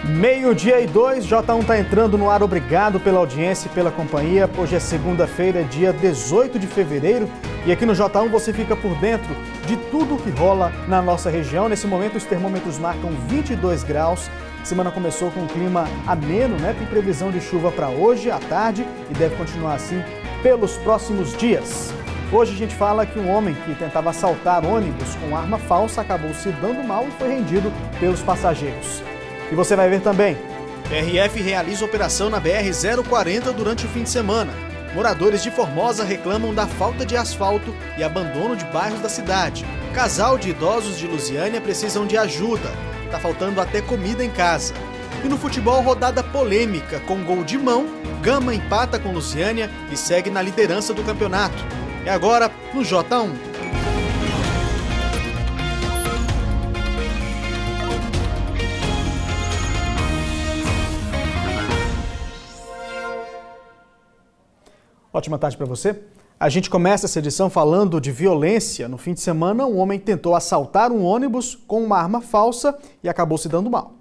Meio-dia e 2, J1 está entrando no ar. Obrigado pela audiência e pela companhia. Hoje é segunda-feira, dia 18 de fevereiro. E aqui no J1 você fica por dentro de tudo que rola na nossa região. Nesse momento os termômetros marcam 22 graus. A semana começou com um clima ameno, né? Tem previsão de chuva para hoje à tarde e deve continuar assim pelos próximos dias. Hoje a gente fala que um homem que tentava assaltar ônibus com arma falsa acabou se dando mal e foi rendido pelos passageiros. E você vai ver também. PRF realiza operação na BR-040 durante o fim de semana. Moradores de Formosa reclamam da falta de asfalto e abandono de bairros da cidade. Casal de idosos de Lusiânia precisam de ajuda. Tá faltando até comida em casa. E no futebol, rodada polêmica. Com gol de mão, Gama empata com Lusiânia e segue na liderança do campeonato. É agora no J1. Ótima tarde para você. A gente começa essa edição falando de violência. No fim de semana, um homem tentou assaltar um ônibus com uma arma falsa e acabou se dando mal.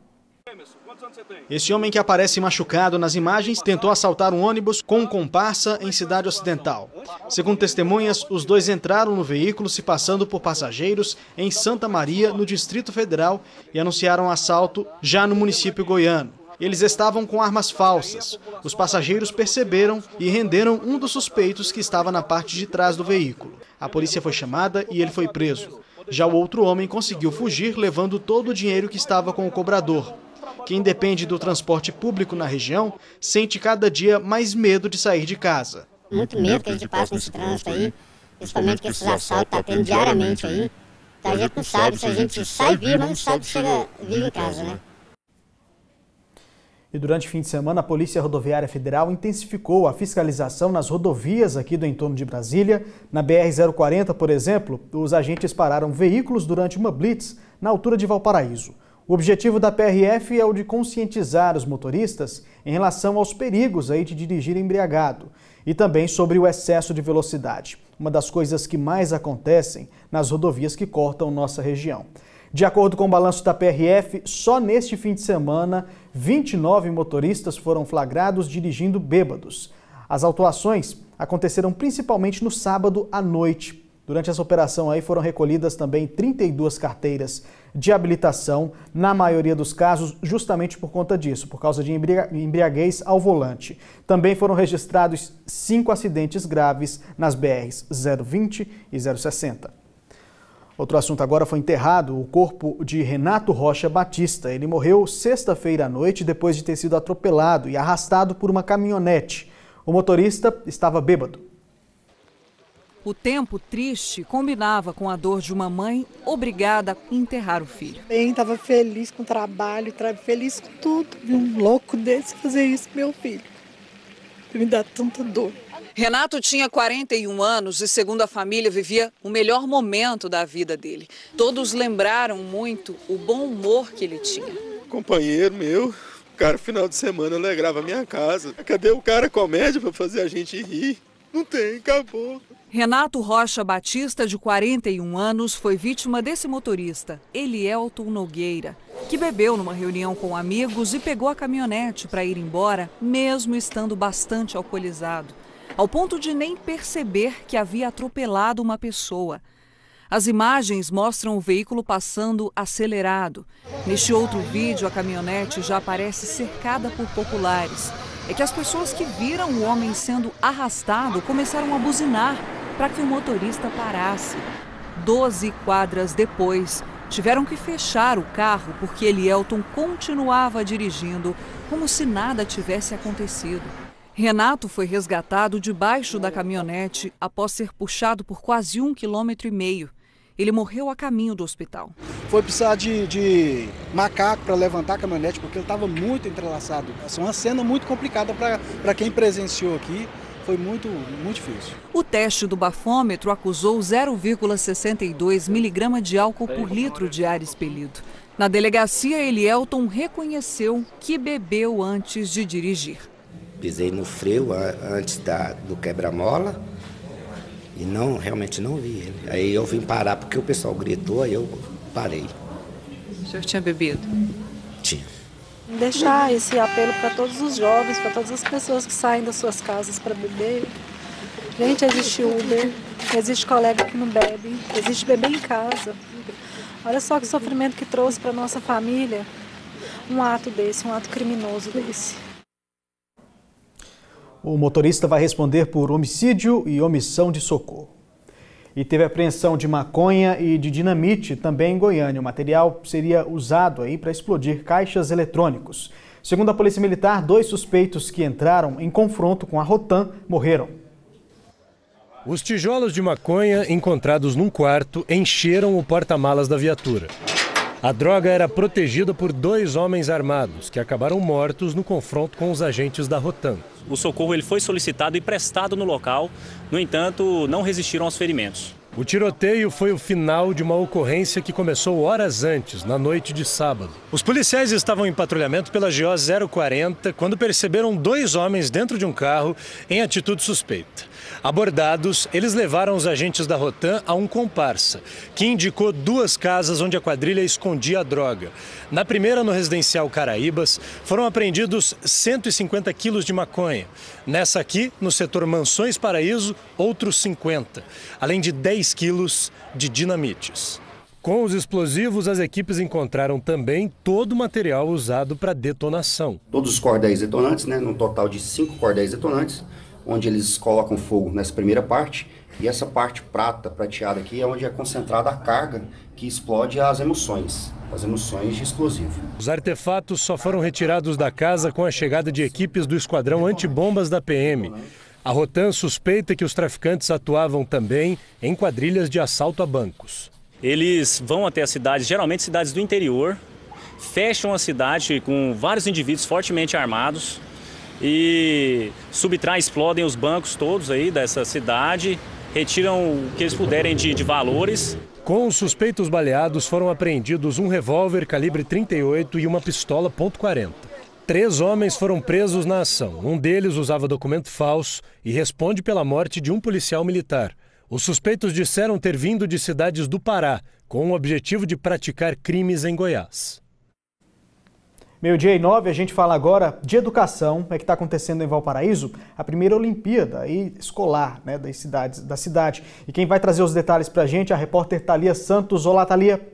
Este homem que aparece machucado nas imagens tentou assaltar um ônibus com um comparsa em Cidade Ocidental. Segundo testemunhas, os dois entraram no veículo se passando por passageiros em Santa Maria, no Distrito Federal, e anunciaram o assalto já no município goiano. Eles estavam com armas falsas. Os passageiros perceberam e renderam um dos suspeitos que estava na parte de trás do veículo. A polícia foi chamada e ele foi preso. Já o outro homem conseguiu fugir, levando todo o dinheiro que estava com o cobrador. Quem depende do transporte público na região sente cada dia mais medo de sair de casa. Muito medo que a gente passa nesse trânsito aí, principalmente que esses assaltos tá tendo diariamente aí. Então a gente não sabe se a gente sai vivo, mas não sabe se chega vivo em casa, né? E durante o fim de semana, a Polícia Rodoviária Federal intensificou a fiscalização nas rodovias aqui do entorno de Brasília. Na BR-040, por exemplo, os agentes pararam veículos durante uma blitz na altura de Valparaíso. O objetivo da PRF é o de conscientizar os motoristas em relação aos perigos aí de dirigir embriagado e também sobre o excesso de velocidade, uma das coisas que mais acontecem nas rodovias que cortam nossa região. De acordo com o balanço da PRF, só neste fim de semana, 29 motoristas foram flagrados dirigindo bêbados. As autuações aconteceram principalmente no sábado à noite. Durante essa operação aí foram recolhidas também 32 carteiras de habilitação, na maioria dos casos justamente por conta disso, por causa de embriaguez ao volante. Também foram registrados 5 acidentes graves nas BRs 020 e 060. Outro assunto agora: foi enterrado o corpo de Renato Rocha Batista. Ele morreu sexta-feira à noite depois de ter sido atropelado e arrastado por uma caminhonete. O motorista estava bêbado. O tempo triste combinava com a dor de uma mãe obrigada a enterrar o filho. Bem, estava feliz com o trabalho, feliz com tudo. Vi um louco desse fazer isso com meu filho. Me dá tanta dor. Renato tinha 41 anos e, segundo a família, vivia o melhor momento da vida dele. Todos lembraram muito o bom humor que ele tinha. Companheiro meu, o cara final de semana alegrava a minha casa. Cadê o cara comédia para fazer a gente rir? Não tem, acabou. Renato Rocha Batista, de 41 anos, foi vítima desse motorista, Elielton Nogueira, que bebeu numa reunião com amigos e pegou a caminhonete para ir embora, mesmo estando bastante alcoolizado, ao ponto de nem perceber que havia atropelado uma pessoa. As imagens mostram o veículo passando acelerado. Neste outro vídeo, a caminhonete já aparece cercada por populares. É que as pessoas que viram o homem sendo arrastado começaram a buzinar para que o motorista parasse. 12 quadras depois, tiveram que fechar o carro porque Elielton continuava dirigindo como se nada tivesse acontecido. Renato foi resgatado debaixo da caminhonete após ser puxado por quase 1,5 km. Ele morreu a caminho do hospital. Foi precisar de macaco para levantar a caminhonete porque ele estava muito entrelaçado. É uma cena muito complicada para quem presenciou aqui. Foi muito difícil. O teste do bafômetro acusou 0,62 miligrama de álcool por litro de ar expelido. Na delegacia, Elielton reconheceu que bebeu antes de dirigir. Pisei no freio antes do quebra-mola e realmente não vi ele. Aí eu vim parar porque o pessoal gritou, aí eu parei. O senhor tinha bebido? Tinha. deixar esse apelo para todos os jovens, para todas as pessoas que saem das suas casas para beber. Gente, existe Uber, existe colega que não bebe, existe beber em casa. Olha só que sofrimento que trouxe para nossa família um ato desse, um ato criminoso desse. O motorista vai responder por homicídio e omissão de socorro. E teve apreensão de maconha e de dinamite também em Goiânia. O material seria usado aí para explodir caixas eletrônicos. Segundo a Polícia Militar, 2 suspeitos que entraram em confronto com a Rotan morreram. Os tijolos de maconha encontrados num quarto encheram o porta-malas da viatura. A droga era protegida por 2 homens armados, que acabaram mortos no confronto com os agentes da Rotan. O socorro ele foi solicitado e prestado no local, no entanto, não resistiram aos ferimentos. O tiroteio foi o final de uma ocorrência que começou horas antes, na noite de sábado. Os policiais estavam em patrulhamento pela GO 040 quando perceberam 2 homens dentro de um carro em atitude suspeita. Abordados, eles levaram os agentes da Rotan a um comparsa, que indicou 2 casas onde a quadrilha escondia a droga. Na primeira, no residencial Caraíbas, foram apreendidos 150 quilos de maconha. Nessa aqui, no setor Mansões Paraíso, outros 50, além de 10 quilos de dinamites. Com os explosivos, as equipes encontraram também todo o material usado para detonação. Todos os cordéis detonantes, num total de 5 cordéis detonantes, onde eles colocam fogo nessa primeira parte, e essa parte prateada aqui é onde é concentrada a carga que explode as munições de explosivo. Os artefatos só foram retirados da casa com a chegada de equipes do Esquadrão Antibombas da PM. A Rotan suspeita que os traficantes atuavam também em quadrilhas de assalto a bancos. Eles vão até as cidades, geralmente cidades do interior, fecham a cidade com vários indivíduos fortemente armados, e subtraem, explodem os bancos todos aí dessa cidade, retiram o que eles puderem de valores. Com os suspeitos baleados foram apreendidos um revólver calibre 38 e uma pistola .40. 3 homens foram presos na ação. Um deles usava documento falso e responde pela morte de um policial militar. Os suspeitos disseram ter vindo de cidades do Pará, com o objetivo de praticar crimes em Goiás. 12h09, a gente fala agora de educação, que está acontecendo em Valparaíso, a primeira Olimpíada aí, escolar da cidade. E quem vai trazer os detalhes para a gente é a repórter Thalia Santos. Olá, Thalia.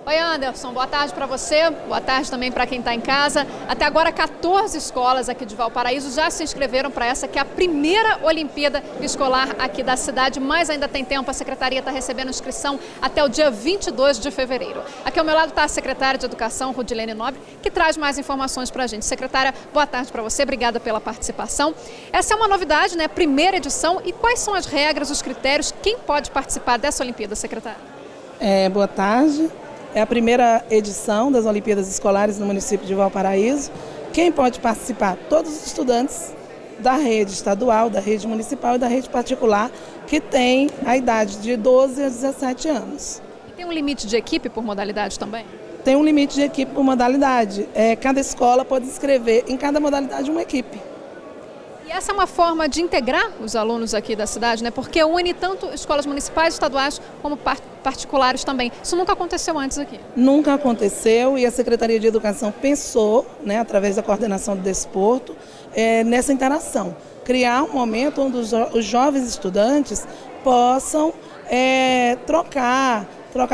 Oi, Anderson, boa tarde para você, boa tarde também para quem está em casa. Até agora, 14 escolas aqui de Valparaíso já se inscreveram para essa que é a primeira Olimpíada Escolar aqui da cidade, mas ainda tem tempo, a Secretaria está recebendo inscrição até o dia 22 de fevereiro. Aqui ao meu lado está a Secretária de Educação, Rudilene Nobre, que traz mais informações para a gente. Secretária, boa tarde para você, obrigada pela participação. Essa é uma novidade, primeira edição, e quais são as regras, os critérios, quem pode participar dessa Olimpíada, secretária? Boa tarde. É a primeira edição das Olimpíadas Escolares no município de Valparaíso. Quem pode participar? Todos os estudantes da rede estadual, da rede municipal e da rede particular que têm a idade de 12 a 17 anos. E tem um limite de equipe por modalidade também? Tem um limite de equipe por modalidade. Cada escola pode inscrever em cada modalidade uma equipe. E essa é uma forma de integrar os alunos aqui da cidade, porque une tanto escolas municipais, estaduais, como particulares também. Isso nunca aconteceu antes aqui? Nunca aconteceu e a Secretaria de Educação pensou, através da coordenação do desporto, nessa interação. Criar um momento onde os jovens estudantes possam trocar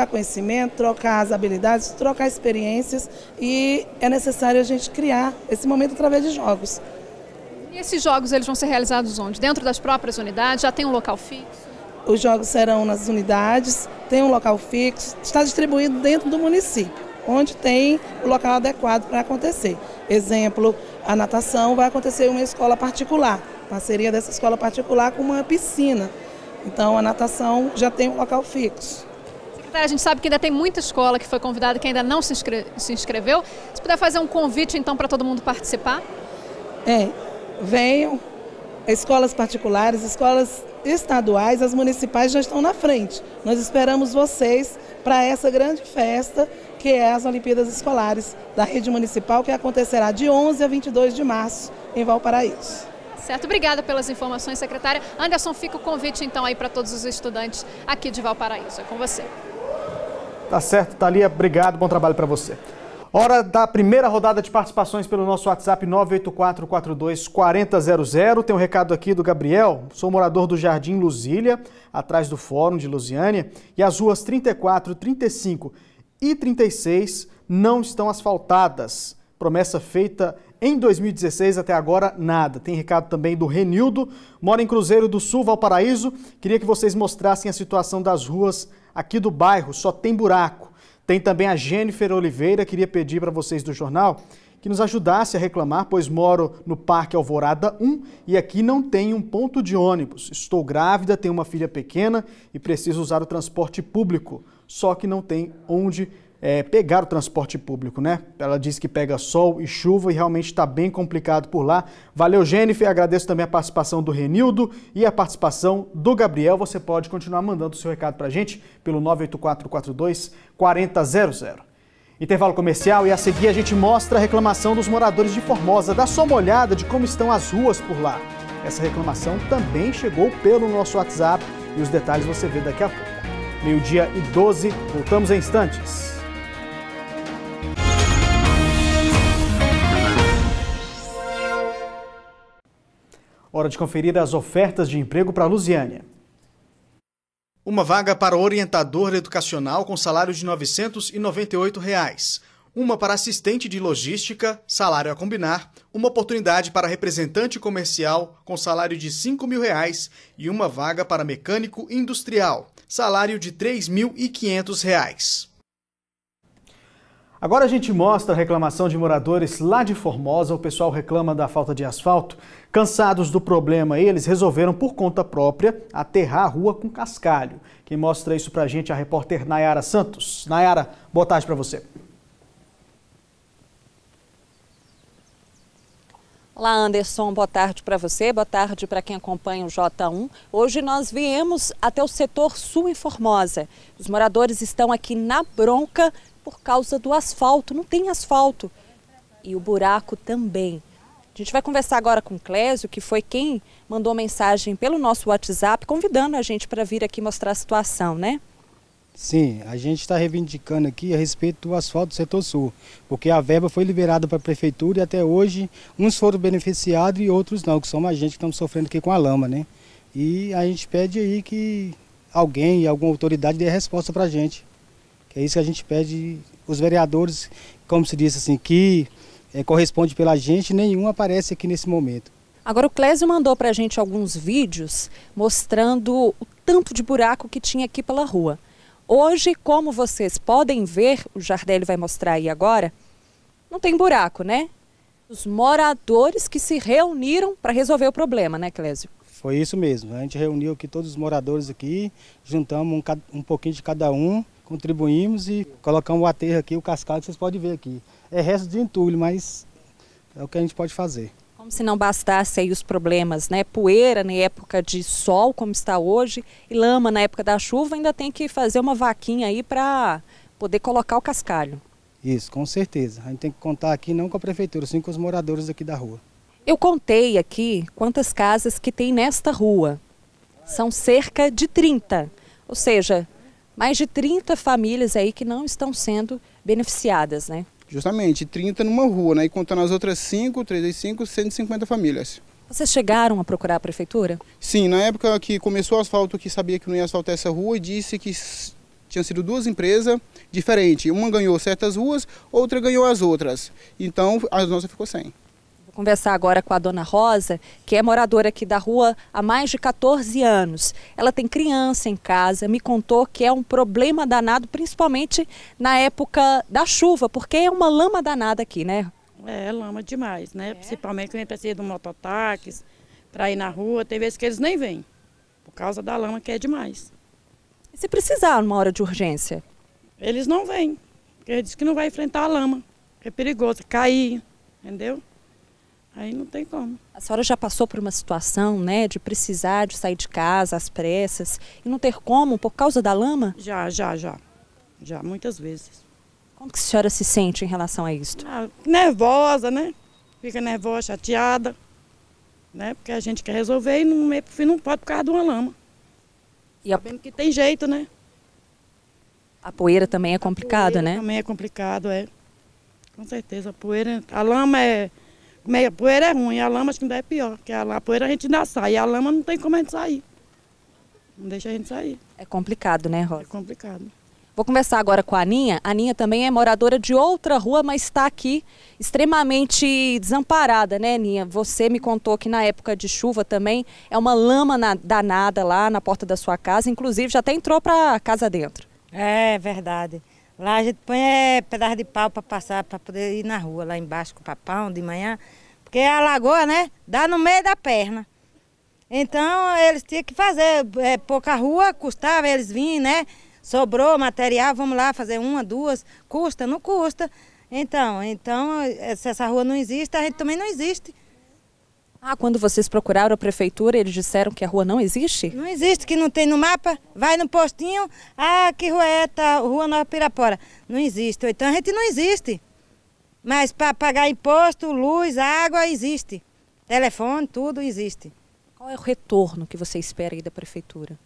conhecimento, trocar as habilidades, trocar experiências, e é necessário a gente criar esse momento através de jogos. E esses jogos eles vão ser realizados onde? Dentro das próprias unidades? Já tem um local fixo? Os jogos serão nas unidades, tem um local fixo, está distribuído dentro do município, onde tem o local adequado para acontecer. Exemplo, a natação vai acontecer em uma escola particular, parceria dessa escola particular com uma piscina. Então a natação já tem um local fixo. Secretária, a gente sabe que ainda tem muita escola que foi convidada que ainda não se inscreveu. Se puder fazer um convite então para todo mundo participar? Venham, escolas particulares, escolas estaduais, as municipais já estão na frente. Nós esperamos vocês para essa grande festa que é as Olimpíadas Escolares da rede municipal, que acontecerá de 11 a 22 de março em Valparaíso. Certo, obrigada pelas informações, secretária. Anderson, fica o convite então aí para todos os estudantes aqui de Valparaíso. É com você. Tá certo, Thalia, obrigado, bom trabalho para você. Hora da primeira rodada de participações pelo nosso WhatsApp 984424000. Tem um recado aqui do Gabriel. Sou morador do Jardim Luzília, atrás do Fórum de Lusiânia, e as ruas 34, 35 e 36 não estão asfaltadas. Promessa feita em 2016, até agora nada. Tem recado também do Renildo, mora em Cruzeiro do Sul, Valparaíso. Queria que vocês mostrassem a situação das ruas aqui do bairro, só tem buraco. Tem também a Jennifer Oliveira, queria pedir para vocês do jornal que nos ajudasse a reclamar, pois moro no Parque Alvorada 1 e aqui não tem um ponto de ônibus. Estou grávida, tenho uma filha pequena e preciso usar o transporte público, só que não tem onde pegar o transporte público, né? Ela disse que pega sol e chuva e realmente está bem complicado por lá. Valeu, Jennifer. Agradeço também a participação do Renildo e a participação do Gabriel. Você pode continuar mandando o seu recado para a gente pelo 984424000. Intervalo comercial e a seguir a gente mostra a reclamação dos moradores de Formosa. Dá só uma olhada de como estão as ruas por lá. Essa reclamação também chegou pelo nosso WhatsApp e os detalhes você vê daqui a pouco. 12:12, voltamos em instantes. Hora de conferir as ofertas de emprego para Lusiânia. Uma vaga para orientador educacional com salário de R$ 998. Uma para assistente de logística, salário a combinar. Uma oportunidade para representante comercial com salário de R$ 5.000 e uma vaga para mecânico industrial, salário de R$ 3.500. Agora a gente mostra a reclamação de moradores lá de Formosa. O pessoal reclama da falta de asfalto. Cansados do problema, eles resolveram por conta própria aterrar a rua com cascalho. Quem mostra isso pra gente é a repórter Nayara Santos. Nayara, boa tarde para você. Olá, Anderson, boa tarde para você, boa tarde para quem acompanha o J1. Hoje nós viemos até o setor sul em Formosa. Os moradores estão aqui na bronca por causa do asfalto, não tem asfalto. E o buraco também. A gente vai conversar agora com o Clésio, que foi quem mandou mensagem pelo nosso WhatsApp, convidando a gente para vir aqui mostrar a situação, né? Sim, a gente está reivindicando aqui a respeito do asfalto do setor sul, porque a verba foi liberada para a prefeitura e até hoje uns foram beneficiados e outros não, que somos a gente que estamos sofrendo aqui com a lama, né? E a gente pede aí que alguém, alguma autoridade dê resposta para a gente. Que é isso que a gente pede, os vereadores, como se disse assim, que corresponde pela gente, nenhum aparece aqui nesse momento. Agora o Clésio mandou para a gente alguns vídeos mostrando o tanto de buraco que tinha aqui pela rua. Hoje, como vocês podem ver, o Jardelli vai mostrar aí agora, não tem buraco, né? Os moradores que se reuniram para resolver o problema, né, Clésio? Foi isso mesmo, a gente reuniu aqui todos os moradores aqui, juntamos um pouquinho de cada um, contribuímos e colocamos o aterro aqui, o cascalho que vocês podem ver aqui. É resto de entulho, mas é o que a gente pode fazer. Como se não bastasse aí os problemas, né? Poeira na época de sol, como está hoje, e lama na época da chuva, ainda tem que fazer uma vaquinha aí para poder colocar o cascalho. Isso, com certeza. A gente tem que contar aqui não com a prefeitura, sim com os moradores aqui da rua. Eu contei aqui quantas casas que tem nesta rua. São cerca de 30, ou seja, mais de 30 famílias aí que não estão sendo beneficiadas, né? Justamente, 30 numa rua, né? E contando as outras 5, 3 vezes 5, 150 famílias. Vocês chegaram a procurar a prefeitura? Sim, na época que começou o asfalto, que sabia que não ia asfaltar essa rua e disse que tinham sido duas empresas diferentes. Uma ganhou certas ruas, outra ganhou as outras. Então, a nossa ficou sem. Vou conversar agora com a dona Rosa, que é moradora aqui da rua há mais de 14 anos. Ela tem criança em casa, me contou que é um problema danado, principalmente na época da chuva, porque é uma lama danada aqui, né? É lama demais, né? Principalmente quando a gente precisa de um mototáxi para ir na rua, tem vezes que eles nem vêm, por causa da lama que é demais. E se precisar numa hora de urgência? Eles não vêm, porque eles dizem que não vai enfrentar a lama, que é perigoso, cair, entendeu? Aí não tem como. A senhora já passou por uma situação, né, de precisar de sair de casa às pressas e não ter como por causa da lama? Já, muitas vezes. Como que a senhora se sente em relação a isso? Nervosa, né? Fica nervosa, chateada, né? Porque a gente quer resolver e não pode por causa de uma lama. E sabendo que tem jeito, né? A poeira também é complicado, né? Também é complicado, é. Com certeza, a poeira, a lama a poeira é ruim, a lama acho que ainda é pior, porque a poeira a gente ainda sai, a lama não tem como a gente sair. Não deixa a gente sair. É complicado, né, Rosa? É complicado. Vou conversar agora com a Aninha. A Aninha também é moradora de outra rua, mas está aqui extremamente desamparada, né, Aninha? Você me contou que na época de chuva também é uma lama danada lá na porta da sua casa, inclusive já até entrou para casa dentro. É verdade. Lá a gente põe pedaço de pau para passar, para poder ir na rua, lá embaixo com o papão de manhã, porque a lagoa, né, dá no meio da perna. Então eles tinham que fazer pouca rua, custava, eles vinham, né? Sobrou material, vamos lá fazer uma, duas, custa, não custa. Então, se essa rua não existe, a gente também não existe. Ah, quando vocês procuraram a prefeitura, eles disseram que a rua não existe? Não existe, que não tem no mapa, vai no postinho, que rua é essa, Rua Nova Pirapora. Não existe, então a gente não existe. Mas para pagar imposto, luz, água, existe. Telefone, tudo existe. Qual é o retorno que você espera aí da prefeitura?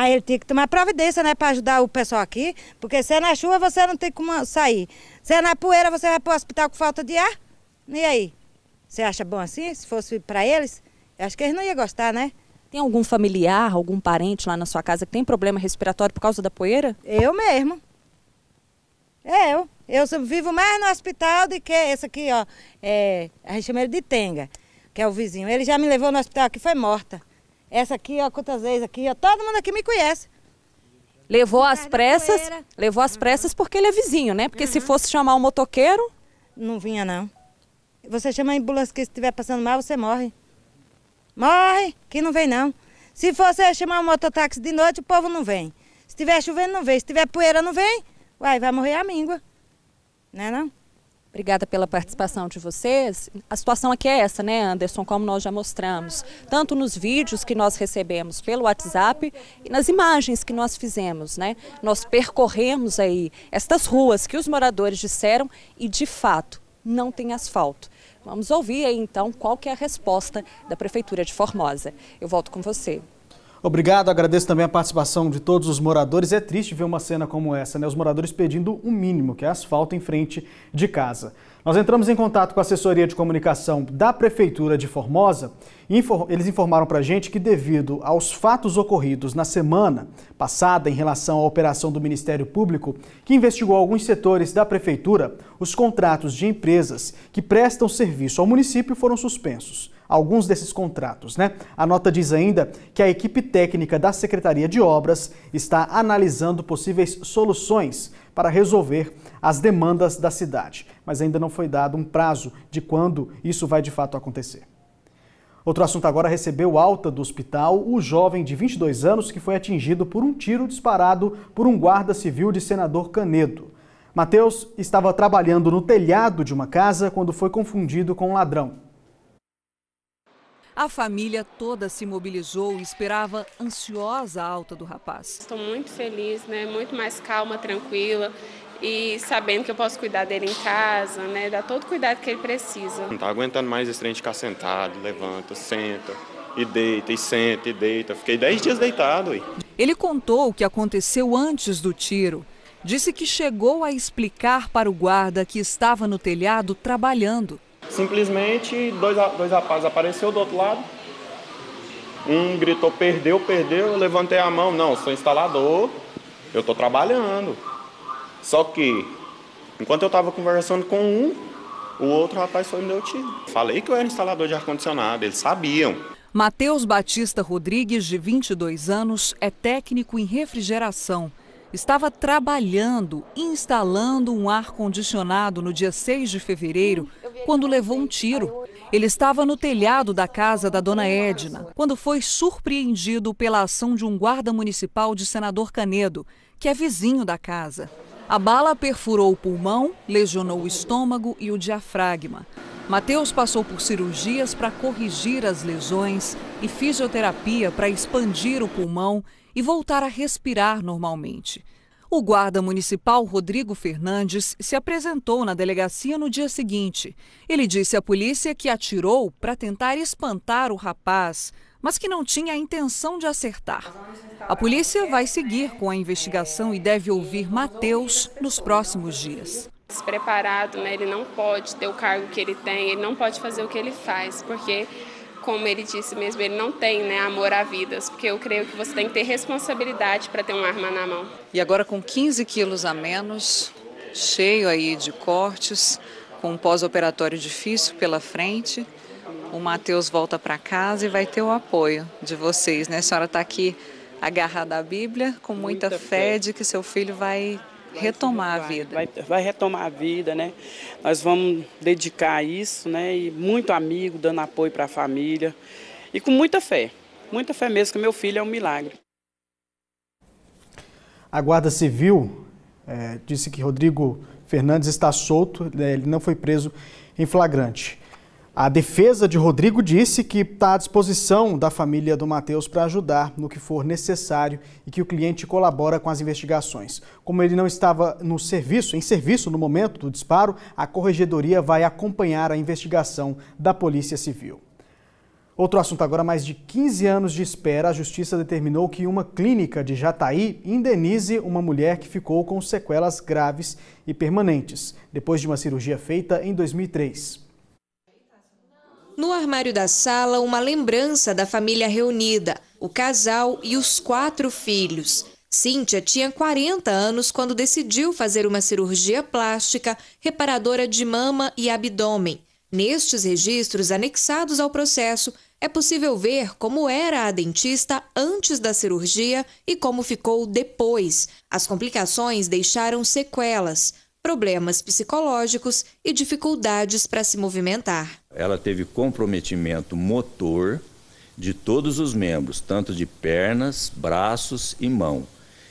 Ele tinha que tomar providência, né, para ajudar o pessoal aqui, porque se é na chuva você não tem como sair. Se é na poeira você vai para o hospital com falta de ar. E aí? Você acha bom assim, se fosse para eles? Eu acho que eles não iam gostar, né? Tem algum familiar, algum parente lá na sua casa que tem problema respiratório por causa da poeira? Eu mesmo. Eu vivo mais no hospital do que esse aqui, ó. A gente chama ele de Tenga, que é o vizinho. Ele já me levou no hospital aqui, foi morta. Essa aqui, ó, quantas vezes aqui, ó, todo mundo aqui me conhece. Levou às pressas porque ele é vizinho, né? Porque se fosse chamar um motoqueiro... Não vinha, não. Você chama a ambulância, que se estiver passando mal, você morre. Morre, que não vem, não. Se você chamar um mototáxi de noite, o povo não vem. Se estiver chovendo, não vem. Se tiver poeira, não vem. Vai morrer a míngua. Não é, não? Obrigada pela participação de vocês. A situação aqui é essa, né, Anderson, como nós já mostramos, tanto nos vídeos que nós recebemos pelo WhatsApp e nas imagens que nós fizemos, né? Nós percorremos aí estas ruas que os moradores disseram e, de fato, não tem asfalto. Vamos ouvir aí, então, qual que é a resposta da Prefeitura de Formosa. Eu volto com você. Obrigado, agradeço também a participação de todos os moradores. É triste ver uma cena como essa, né? Os moradores pedindo o mínimo, que é asfalto em frente de casa. Nós entramos em contato com a assessoria de comunicação da Prefeitura de Formosa e eles informaram para a gente que, devido aos fatos ocorridos na semana passada em relação à operação do Ministério Público, que investigou alguns setores da Prefeitura, os contratos de empresas que prestam serviço ao município foram suspensos. Alguns desses contratos, né? A nota diz ainda que a equipe técnica da Secretaria de Obras está analisando possíveis soluções para resolver as demandas da cidade, mas ainda não foi dado um prazo de quando isso vai de fato acontecer. Outro assunto agora: recebeu alta do hospital o jovem de 22 anos que foi atingido por um tiro disparado por um guarda civil de Senador Canedo. Matheus estava trabalhando no telhado de uma casa quando foi confundido com um ladrão. A família toda se mobilizou e esperava ansiosa a alta do rapaz. Estou muito feliz, né? Muito mais calma, tranquila e sabendo que eu posso cuidar dele em casa, né? Dar todo o cuidado que ele precisa. Não está aguentando mais esse trem de ficar sentado, levanta, senta e deita, e senta e deita. Fiquei 10 dias deitado aí. Ele contou o que aconteceu antes do tiro. Disse que chegou a explicar para o guarda que estava no telhado trabalhando. Simplesmente dois rapazes apareceram do outro lado. Um gritou, perdeu, eu levantei a mão. Não, sou instalador, eu estou trabalhando. Só que, enquanto eu estava conversando com um, o outro rapaz foi e me deu tiro. Falei que eu era instalador de ar-condicionado, eles sabiam. Matheus Batista Rodrigues, de 22 anos, é técnico em refrigeração. Estava trabalhando, instalando um ar-condicionado no dia 6 de fevereiro, quando levou um tiro. Ele estava no telhado da casa da dona Edna, quando foi surpreendido pela ação de um guarda municipal de Senador Canedo, que é vizinho da casa. A bala perfurou o pulmão, lesionou o estômago e o diafragma. Matheus passou por cirurgias para corrigir as lesões e fisioterapia para expandir o pulmão e voltar a respirar normalmente. O guarda municipal Rodrigo Fernandes se apresentou na delegacia no dia seguinte. Ele disse à polícia que atirou para tentar espantar o rapaz, mas que não tinha a intenção de acertar. A polícia vai seguir com a investigação e deve ouvir Matheus nos próximos dias. Despreparado, né? Ele não pode ter o cargo que ele tem, ele não pode fazer o que ele faz, porque, como ele disse mesmo, ele não tem, né, amor à vida, porque eu creio que você tem que ter responsabilidade para ter uma arma na mão. E agora com 15 quilos a menos, cheio aí de cortes, com um pós-operatório difícil pela frente, o Matheus volta para casa e vai ter o apoio de vocês, né? A senhora está aqui agarrada à Bíblia, com muita fé de que seu filho vai retomar a vida. Vai retomar a vida, né? Nós vamos dedicar a isso, né? E muito amigo, dando apoio para a família. E com muita fé mesmo, que meu filho é um milagre. A Guarda Civil disse que Rodrigo Fernandes está solto, ele não foi preso em flagrante. A defesa de Rodrigo disse que está à disposição da família do Matheus para ajudar no que for necessário e que o cliente colabora com as investigações. Como ele não estava em serviço no momento do disparo, a Corregedoria vai acompanhar a investigação da Polícia Civil. Outro assunto agora, mais de 15 anos de espera, a Justiça determinou que uma clínica de Jataí indenize uma mulher que ficou com sequelas graves e permanentes, depois de uma cirurgia feita em 2003. No armário da sala, uma lembrança da família reunida, o casal e os 4 filhos. Cíntia tinha 40 anos quando decidiu fazer uma cirurgia plástica reparadora de mama e abdômen. Nestes registros anexados ao processo, é possível ver como era a dentista antes da cirurgia e como ficou depois. As complicações deixaram sequelas, problemas psicológicos e dificuldades para se movimentar. Ela teve comprometimento motor de todos os membros, tanto de pernas, braços e mão.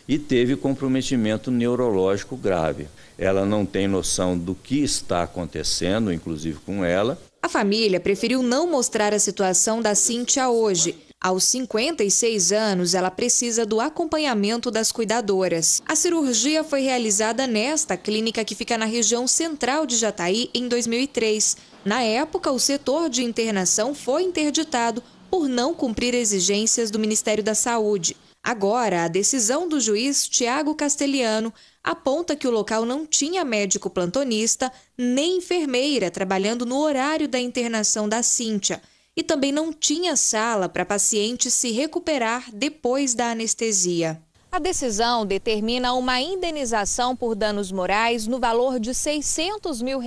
E teve comprometimento neurológico grave. Ela não tem noção do que está acontecendo, inclusive com ela. A família preferiu não mostrar a situação da Cíntia hoje. Aos 56 anos, ela precisa do acompanhamento das cuidadoras. A cirurgia foi realizada nesta clínica que fica na região central de Jataí em 2003. Na época, o setor de internação foi interditado por não cumprir exigências do Ministério da Saúde. Agora, a decisão do juiz Tiago Castelhano aponta que o local não tinha médico plantonista nem enfermeira trabalhando no horário da internação da Cíntia. E também não tinha sala para paciente se recuperar depois da anestesia. A decisão determina uma indenização por danos morais no valor de R$600 mil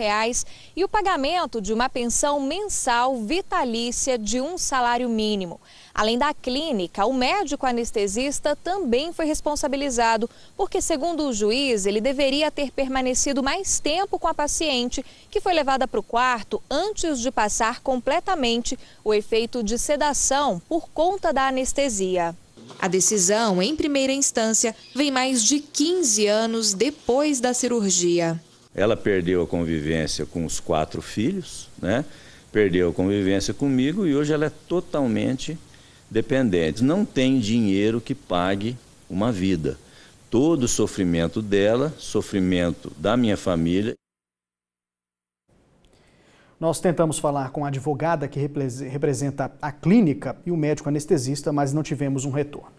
e o pagamento de uma pensão mensal vitalícia de um salário mínimo. Além da clínica, o médico anestesista também foi responsabilizado, porque, segundo o juiz, ele deveria ter permanecido mais tempo com a paciente, que foi levada para o quarto antes de passar completamente o efeito de sedação por conta da anestesia. A decisão, em primeira instância, vem mais de 15 anos depois da cirurgia. Ela perdeu a convivência com os 4 filhos, né? Perdeu a convivência comigo e hoje ela é totalmente dependente. Não tem dinheiro que pague uma vida. Todo o sofrimento dela, sofrimento da minha família. Nós tentamos falar com a advogada que representa a clínica e o médico anestesista, mas não tivemos um retorno.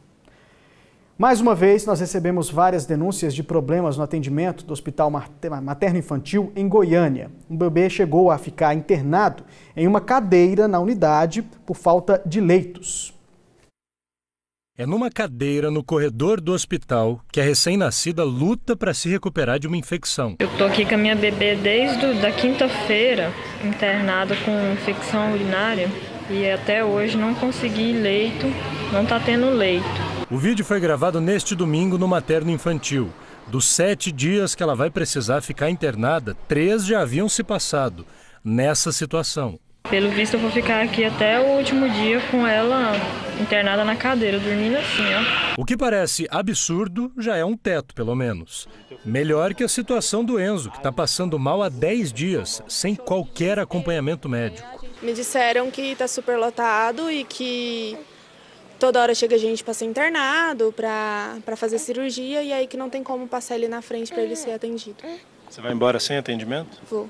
Mais uma vez, nós recebemos várias denúncias de problemas no atendimento do Hospital Materno-Infantil em Goiânia. Um bebê chegou a ficar internado em uma cadeira na unidade por falta de leitos. É numa cadeira no corredor do hospital que a recém-nascida luta para se recuperar de uma infecção. Eu tô aqui com a minha bebê desde a quinta-feira, internada com infecção urinária, e até hoje não consegui leito, não tá tendo leito. O vídeo foi gravado neste domingo no Materno Infantil. Dos 7 dias que ela vai precisar ficar internada, 3 já haviam se passado nessa situação. Pelo visto, eu vou ficar aqui até o último dia com ela internada na cadeira, dormindo assim, ó. O que parece absurdo já é um teto, pelo menos. Melhor que a situação do Enzo, que está passando mal há 10 dias, sem qualquer acompanhamento médico. Me disseram que está super lotado e que toda hora chega gente para ser internado, para fazer cirurgia, e aí que não tem como passar ele na frente para ele ser atendido. Você vai embora sem atendimento? Vou.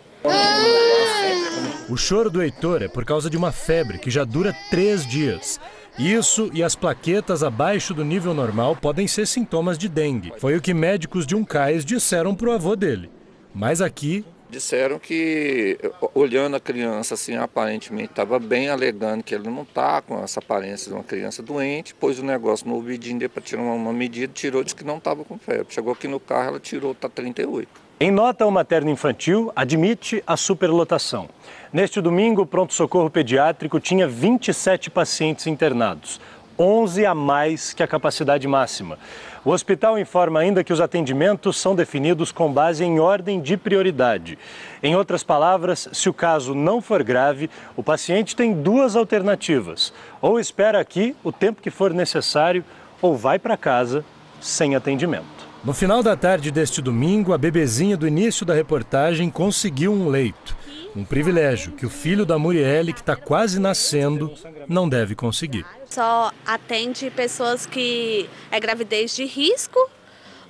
O choro do Heitor é por causa de uma febre que já dura 3 dias. Isso e as plaquetas abaixo do nível normal podem ser sintomas de dengue. Foi o que médicos de Uncais disseram para o avô dele. Mas aqui... Disseram que, olhando a criança, assim, aparentemente estava bem, alegando que ele não está com essa aparência de uma criança doente, pôs o negócio no ouvidinho dele para tirar uma medida, tirou, disse que não estava com febre. Chegou aqui no carro, ela tirou, está 38. Em nota, o materno infantil admite a superlotação. Neste domingo, o pronto-socorro pediátrico tinha 27 pacientes internados, 11 a mais que a capacidade máxima. O hospital informa ainda que os atendimentos são definidos com base em ordem de prioridade. Em outras palavras, se o caso não for grave, o paciente tem duas alternativas. Ou espera aqui o tempo que for necessário, ou vai para casa sem atendimento. No final da tarde deste domingo, a bebezinha do início da reportagem conseguiu um leito. Um privilégio que o filho da Murielle, que está quase nascendo, não deve conseguir. Só atende pessoas que é gravidez de risco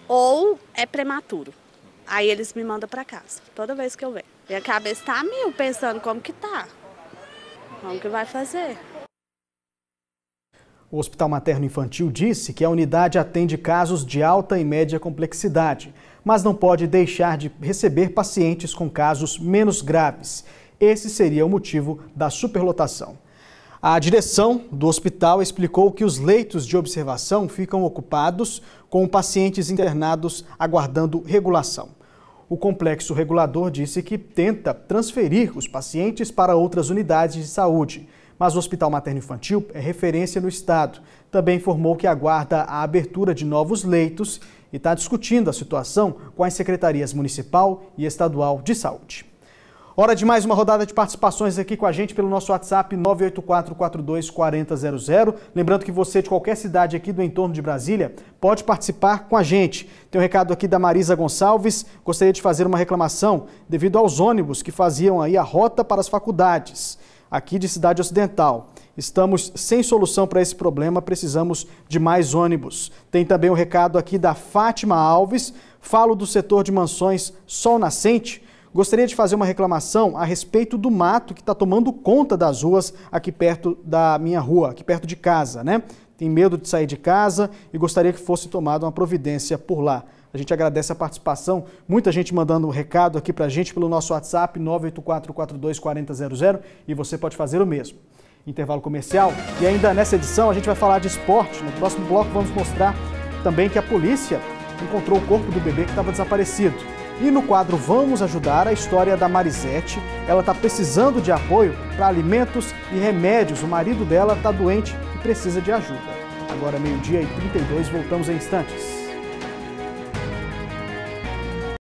ou é prematuro. Aí eles me mandam para casa, toda vez que eu venho. Minha cabeça está a mil, pensando como que tá, como que vai fazer. O Hospital Materno Infantil disse que a unidade atende casos de alta e média complexidade, mas não pode deixar de receber pacientes com casos menos graves. Esse seria o motivo da superlotação. A direção do hospital explicou que os leitos de observação ficam ocupados com pacientes internados aguardando regulação. O complexo regulador disse que tenta transferir os pacientes para outras unidades de saúde, mas o Hospital Materno Infantil é referência no estado. Também informou que aguarda a abertura de novos leitos e está discutindo a situação com as secretarias municipal e estadual de saúde. Hora de mais uma rodada de participações aqui com a gente pelo nosso WhatsApp 984424000. Lembrando que você de qualquer cidade aqui do entorno de Brasília pode participar com a gente. Tem um recado aqui da Marisa Gonçalves. Gostaria de fazer uma reclamação devido aos ônibus que faziam aí a rota para as faculdades aqui de Cidade Ocidental. Estamos sem solução para esse problema, precisamos de mais ônibus. Tem também um recado aqui da Fátima Alves. Falo do setor de mansões Sol Nascente. Gostaria de fazer uma reclamação a respeito do mato que está tomando conta das ruas aqui perto da minha rua, aqui perto de casa, né? Tem medo de sair de casa e gostaria que fosse tomada uma providência por lá. A gente agradece a participação, muita gente mandando um recado aqui pra gente pelo nosso WhatsApp 984424000 e você pode fazer o mesmo. Intervalo comercial e ainda nessa edição a gente vai falar de esporte. No próximo bloco vamos mostrar também que a polícia encontrou o corpo do bebê que estava desaparecido. E no quadro Vamos Ajudar, a história da Marisete. Ela está precisando de apoio para alimentos e remédios. O marido dela está doente e precisa de ajuda. Agora 12h32, voltamos em instantes.